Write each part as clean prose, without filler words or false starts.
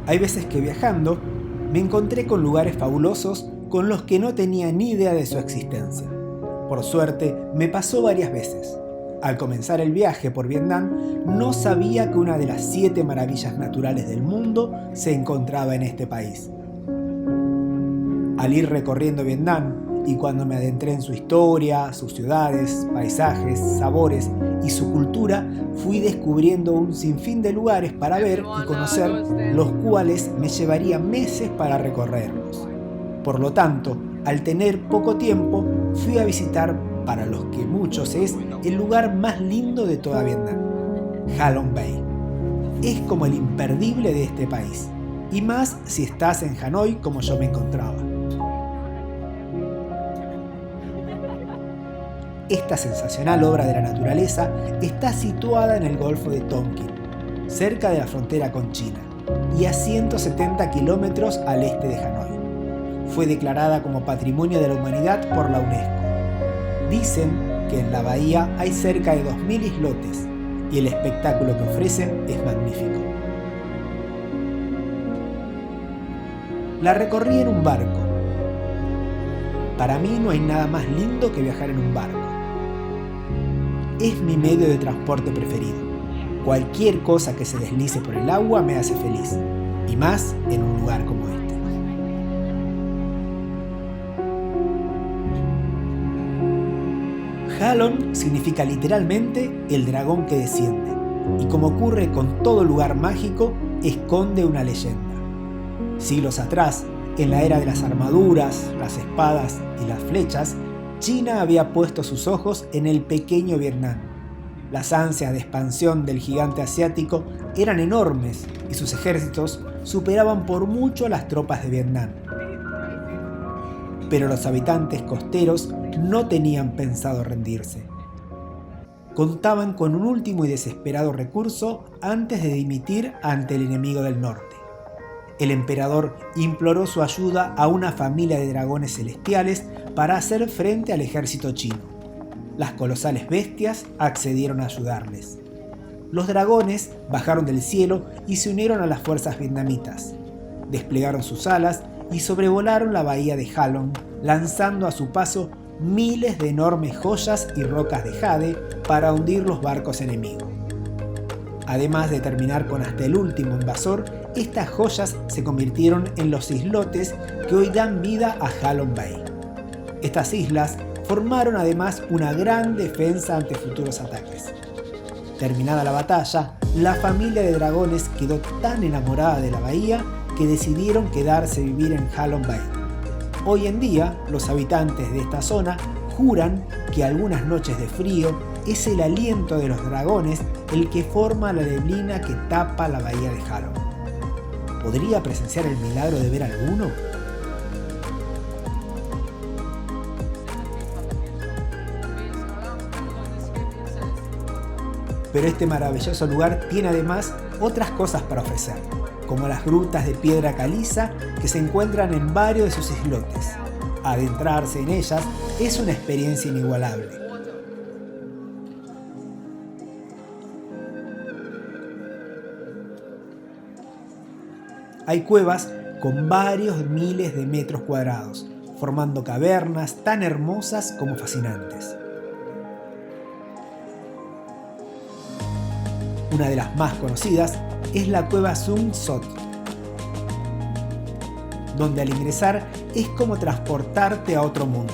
Hay veces que viajando me encontré con lugares fabulosos con los que no tenía ni idea de su existencia. Por suerte, me pasó varias veces. Al comenzar el viaje por Vietnam, no sabía que una de las 7 maravillas naturales del mundo se encontraba en este país. Al ir recorriendo Vietnam, y cuando me adentré en su historia, sus ciudades, paisajes, sabores y su cultura, fui descubriendo un sinfín de lugares para ver y conocer, los cuales me llevaría meses para recorrerlos. Por lo tanto, al tener poco tiempo, fui a visitar, para los que muchos es, el lugar más lindo de toda Vietnam, Ha Long Bay. Es como el imperdible de este país, y más si estás en Hanoi como yo me encontraba. Esta sensacional obra de la naturaleza está situada en el Golfo de Tonkin, cerca de la frontera con China, y a 170 kilómetros al este de Hanoi. Fue declarada como Patrimonio de la Humanidad por la UNESCO. Dicen que en la bahía hay cerca de 2.000 islotes y el espectáculo que ofrecen es magnífico. La recorrí en un barco. Para mí no hay nada más lindo que viajar en un barco. Es mi medio de transporte preferido. Cualquier cosa que se deslice por el agua me hace feliz, y más en un lugar como este. Ha Long significa literalmente el dragón que desciende, y como ocurre con todo lugar mágico, esconde una leyenda. Siglos atrás, en la era de las armaduras, las espadas y las flechas, China había puesto sus ojos en el pequeño Vietnam. Las ansias de expansión del gigante asiático eran enormes y sus ejércitos superaban por mucho a las tropas de Vietnam. Pero los habitantes costeros no tenían pensado rendirse. Contaban con un último y desesperado recurso antes de dimitir ante el enemigo del norte. El emperador imploró su ayuda a una familia de dragones celestiales para hacer frente al ejército chino. Las colosales bestias accedieron a ayudarles. Los dragones bajaron del cielo y se unieron a las fuerzas vietnamitas. Desplegaron sus alas y sobrevolaron la bahía de Ha Long, lanzando a su paso miles de enormes joyas y rocas de jade para hundir los barcos enemigos. Además de terminar con hasta el último invasor, estas joyas se convirtieron en los islotes que hoy dan vida a Ha Long Bay. Estas islas formaron además una gran defensa ante futuros ataques. Terminada la batalla, la familia de dragones quedó tan enamorada de la bahía que decidieron quedarse a vivir en Ha Long Bay. Hoy en día, los habitantes de esta zona juran que algunas noches de frío es el aliento de los dragones el que forma la neblina que tapa la bahía de Ha Long. ¿Podría presenciar el milagro de ver alguno? Pero este maravilloso lugar tiene además otras cosas para ofrecer, como las grutas de piedra caliza que se encuentran en varios de sus islotes. Adentrarse en ellas es una experiencia inigualable. Hay cuevas con varios miles de metros cuadrados, formando cavernas tan hermosas como fascinantes. Una de las más conocidas es la cueva Sung Sot, donde al ingresar es como transportarte a otro mundo,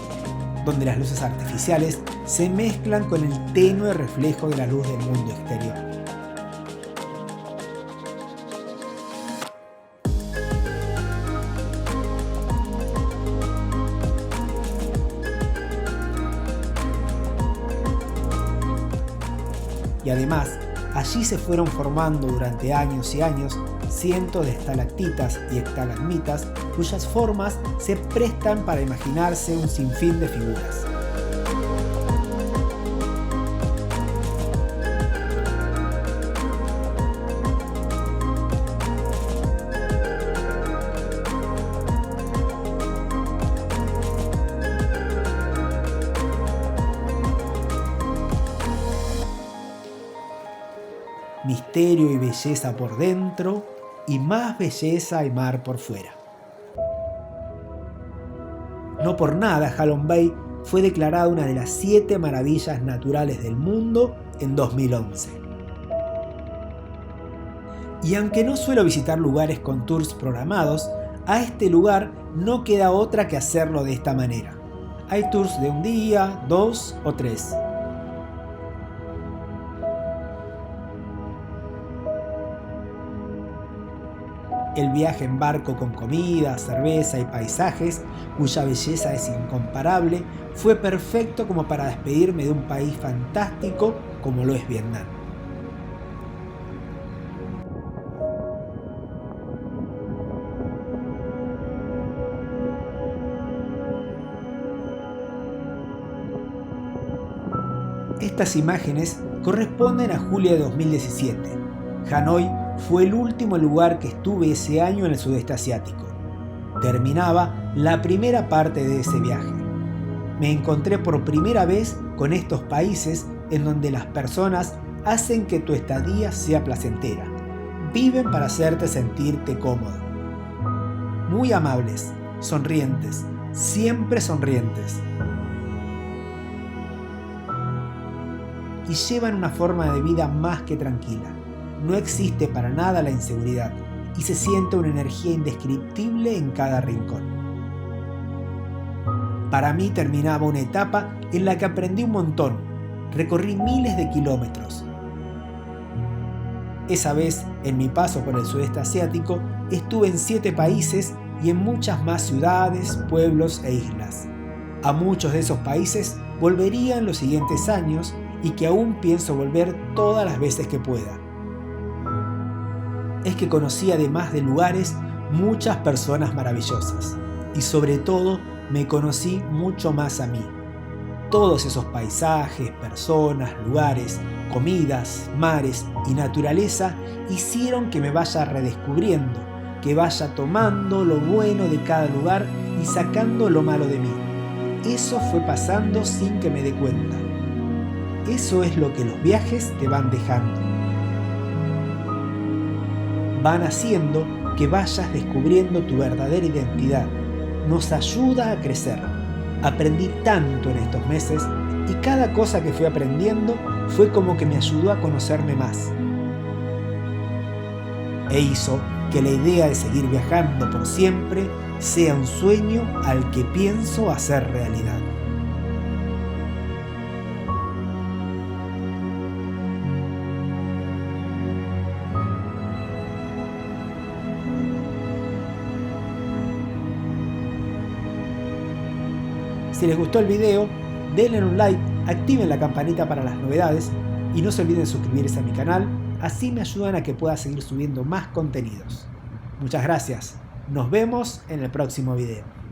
donde las luces artificiales se mezclan con el tenue reflejo de la luz del mundo exterior. Y además, allí se fueron formando durante años y años cientos de estalactitas y estalagmitas cuyas formas se prestan para imaginarse un sinfín de figuras. Misterio y belleza por dentro, y más belleza y mar por fuera. No por nada Halong Bay fue declarada una de las 7 maravillas naturales del mundo en 2011. Y aunque no suelo visitar lugares con tours programados, a este lugar no queda otra que hacerlo de esta manera. Hay tours de 1 día, 2 o 3. El viaje en barco con comida, cerveza y paisajes, cuya belleza es incomparable, fue perfecto como para despedirme de un país fantástico como lo es Vietnam. Estas imágenes corresponden a julio de 2017. Hanoi fue el último lugar que estuve ese año en el sudeste asiático. Terminaba la primera parte de ese viaje. Me encontré por primera vez con estos países en donde las personas hacen que tu estadía sea placentera. Viven para hacerte sentirte cómodo. Muy amables, sonrientes, siempre sonrientes. Y llevan una forma de vida más que tranquila. No existe para nada la inseguridad y se siente una energía indescriptible en cada rincón. Para mí terminaba una etapa en la que aprendí un montón, recorrí miles de kilómetros. Esa vez, en mi paso por el sudeste asiático, estuve en 7 países y en muchas más ciudades, pueblos e islas. A muchos de esos países volvería en los siguientes años y que aún pienso volver todas las veces que pueda. Es que conocí, además de lugares, muchas personas maravillosas y sobre todo me conocí mucho más a mí. Todos esos paisajes, personas, lugares, comidas, mares y naturaleza hicieron que me vaya redescubriendo, que vaya tomando lo bueno de cada lugar y sacando lo malo de mí. Eso fue pasando sin que me dé cuenta. Eso es lo que los viajes te van dejando. Van haciendo que vayas descubriendo tu verdadera identidad. Nos ayuda a crecer. Aprendí tanto en estos meses y cada cosa que fui aprendiendo fue como que me ayudó a conocerme más. E hizo que la idea de seguir viajando por siempre sea un sueño al que pienso hacer realidad. Si les gustó el video, denle un like, activen la campanita para las novedades y no se olviden suscribirse a mi canal, así me ayudan a que pueda seguir subiendo más contenidos. Muchas gracias, nos vemos en el próximo video.